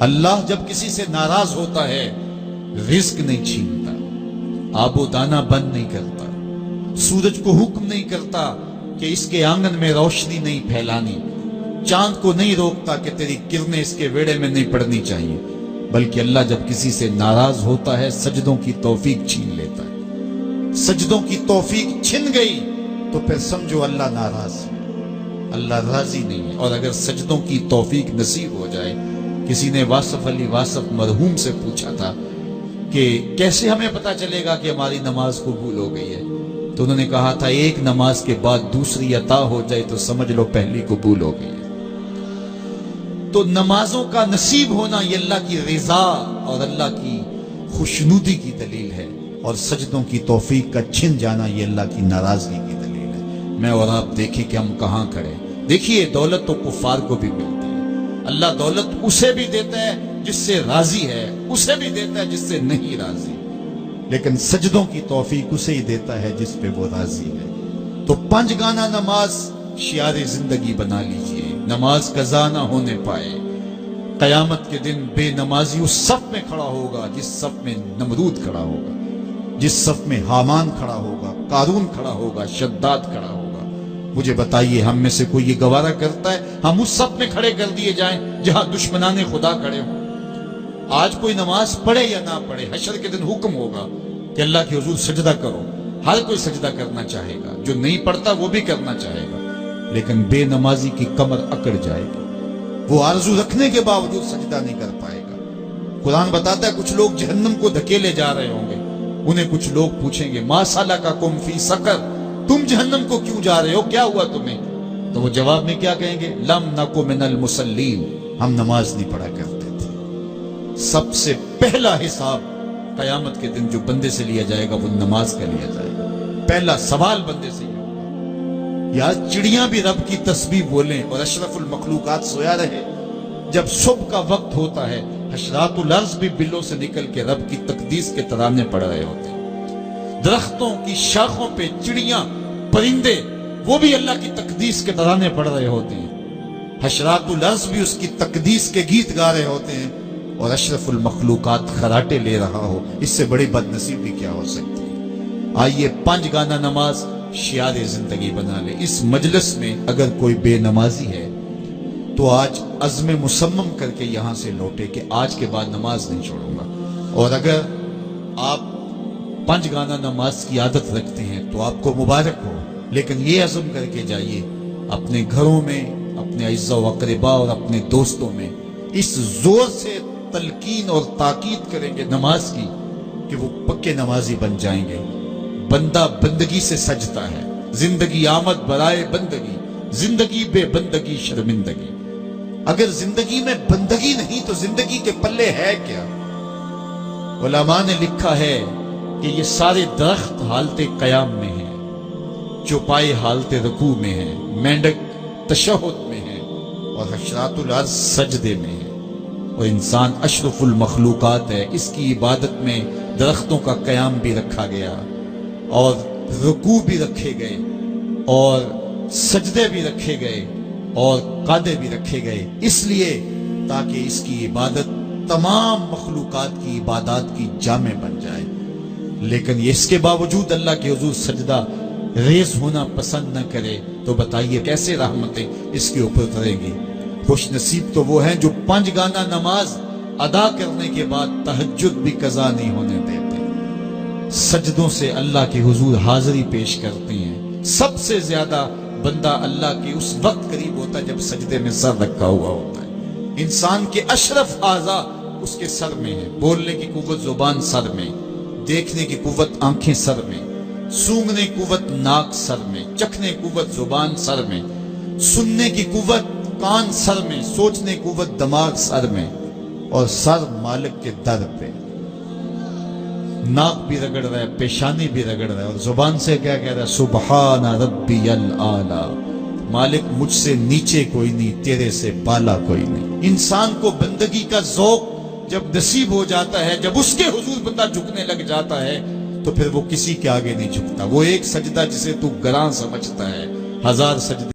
اللہ جب کسی سے ناراض ہوتا ہے رزق نہیں چھینتا، آب و دانہ بند نہیں کرتا، سورج کو حکم نہیں کرتا کہ اس کے آنگن میں روشنی نہیں پھیلانی، چاند کو نہیں روکتا کہ تیری کرنیں اس کے ویڑے میں نہیں پڑنی چاہیے، بلکہ اللہ جب کسی سے ناراض ہوتا ہے سجدوں کی توفیق چھین لیتا ہے۔ سجدوں کی توفیق چھن گئی تو پھر سمجھو اللہ ناراض ہے، اللہ راضی نہیں ہے۔ اور اگر سجدوں کی توفیق نصیب ہو جائے، کسی نے واصف علی واصف مرحوم سے پوچھا تھا کہ کیسے ہمیں پتا چلے گا کہ ہماری نماز قبول ہو گئی ہے، تو انہوں نے کہا تھا ایک نماز کے بعد دوسری عطا ہو جائے تو سمجھ لو پہلی قبول ہو گئی ہے۔ تو نمازوں کا نصیب ہونا یہ اللہ کی رضا اور اللہ کی خوشنودی کی دلیل ہے، اور سجدوں کی توفیق کا چھن جانا یہ اللہ کی ناراضگی کی دلیل ہے۔ میں اور آپ دیکھیں کہ ہم کہاں کھڑے۔ دیکھیے دولت تو کفار کو بھی ملتی ہے، اللہ دولت اسے بھی دیتا ہے جس سے راضی ہے، اسے بھی دیتا ہے جس سے نہیں راضی، لیکن سجدوں کی توفیق اسے ہی دیتا ہے جس پہ وہ راضی ہے۔ تو 5 گانا نماز شعار زندگی بنا لیجئے، نماز قضا نہ ہونے پائے۔ قیامت کے دن بے نمازی اس صف میں کھڑا ہوگا جس صف میں نمرود کھڑا ہوگا، جس صف میں حامان کھڑا ہوگا، قارون کھڑا ہوگا، شداد کھڑا ہوگا۔ مجھے بتائیے ہم میں سے کوئی یہ گوارہ کرتا ہے ہم اس صف میں کھڑے کر دیے جائیں جہاں دشمنان خدا کھڑے ہوں؟ آج کوئی نماز پڑھے یا نہ پڑھے، حشر کے دن حکم ہوگا کہ اللہ کے حضور سجدہ کرو، ہر کوئی سجدہ کرنا چاہے گا، جو نہیں پڑھتا وہ بھی کرنا چاہے گا، لیکن بے نمازی کی کمر اکڑ جائے گی، وہ آرزو رکھنے کے باوجود سجدہ نہیں کر پائے گا۔ قرآن بتاتا ہے کچھ لوگ جہنم کو دھکیلے جا رہے ہوں گے، انہیں کچھ لوگ پوچھیں گے ما سلککم فی سقر، تم جہنم کو کیوں جا رہے ہو، کیا ہوا تمہیں؟ تو وہ جواب میں کیا کہیں گے؟ لم نک من المصلین، ہم نماز نہیں پڑھا کرتے تھے۔ سب سے پہلا حساب قیامت کے دن جو بندے سے لیا جائے گا وہ نماز کا لیا جائے گا۔ پہلا سوال بندے سے یہ ہوگا۔ یا چڑیاں بھی رب کی تسبیح بولیں اور اشرف المخلوقات سویا رہے، جب صبح کا وقت ہوتا ہے حشرات الارض بھی بلوں سے نکل کے رب کی تقدیس کے ترانے پڑھ رہے ہوتے ہیں۔ درختوں کی شاخوں پہ چڑیاں پرندے وہ بھی اللہ کی تقدیس کے ترانے پڑھ رہے ہوتے ہیں، حشرات الارض بھی اس کی تقدیس کے گیت گا رہے ہوتے ہیں، اور اشرف المخلوقات خراٹے لے رہا ہو، اس سے بڑی بد نصیبی کیا ہو سکتی ہے؟ آئیے 5 گانا نماز شعار زندگی بنا لے۔ اس مجلس میں اگر کوئی بے نمازی ہے تو آج عزم مصمم کر کے یہاں سے لوٹے کہ آج کے بعد نماز نہیں چھوڑوں گا، اور اگر آپ 5 گانا نماز کی عادت رکھتے ہیں تو آپ کو مبارک ہو، لیکن یہ عزم کر کے جائیے اپنے گھروں میں، اپنے اعزاء و اقرباء اور اپنے دوستوں میں اس زور سے تلقین اور تاکید کریں گے نماز کی کہ وہ پکے نمازی بن جائیں گے۔ بندہ بندگی سے سجتا ہے، زندگی آمد برائے بندگی، زندگی بے بندگی شرمندگی۔ اگر زندگی میں بندگی نہیں تو زندگی کے پلے ہے کیا؟ علماء نے لکھا ہے کہ یہ سارے درخت حالت قیام میں ہیں، چوپائے حالت رکوع میں ہیں، مینڈک تشہد میں ہے، اور حشرات الارض سجدے میں ہے، اور انسان اشرف المخلوقات ہے۔ اس کی عبادت میں درختوں کا قیام بھی رکھا گیا، اور رکوع بھی رکھے گئے، اور سجدے بھی رکھے گئے، اور قعدے بھی رکھے گئے، اس لیے تاکہ اس کی عبادت تمام مخلوقات کی عبادات کی جامع بن جائے۔ لیکن اس کے باوجود اللہ کے حضور سجدہ ریز ہونا پسند نہ کرے تو بتائیے کیسے رحمتیں اس کے اوپر اتریں گی؟ خوش نصیب تو وہ ہیں جو 5 گانا نماز ادا کرنے کے بعد تہجد بھی قضا نہیں ہونے دیتے، سجدوں سے اللہ کے حضور حاضری پیش کرتے ہیں۔ سب سے زیادہ بندہ اللہ کے اس وقت قریب ہوتا ہے جب سجدے میں سر رکھا ہوا ہوتا ہے۔ انسان کے اشرف اعضاء اس کے سر میں ہے، بولنے کی قوت زبان سر میں، دیکھنے کی قوت آنکھیں سر میں، سونگنے کی قوت ناک سر میں، چکھنے کی قوت زبان سر میں، سننے کی قوت کان سر میں، سوچنے کی قوت دماغ سر میں، اور سر مالک کے در پہ۔ ناک بھی رگڑ رہا ہے، پیشانی بھی رگڑ رہا ہے، اور زبان سے کیا کہہ رہا ہے؟ سبحان ربی الاعلی، مالک مجھ سے نیچے کوئی نہیں، تیرے سے بالا کوئی نہیں۔ انسان کو بندگی کا ذوق جب نصیب ہو جاتا ہے، جب اس کے حضور بندہ جھکنے لگ جاتا ہے تو پھر وہ کسی کے آگے نہیں جھکتا۔ وہ ایک سجدہ جسے تو گراں سمجھتا ہے، 1000 سجدے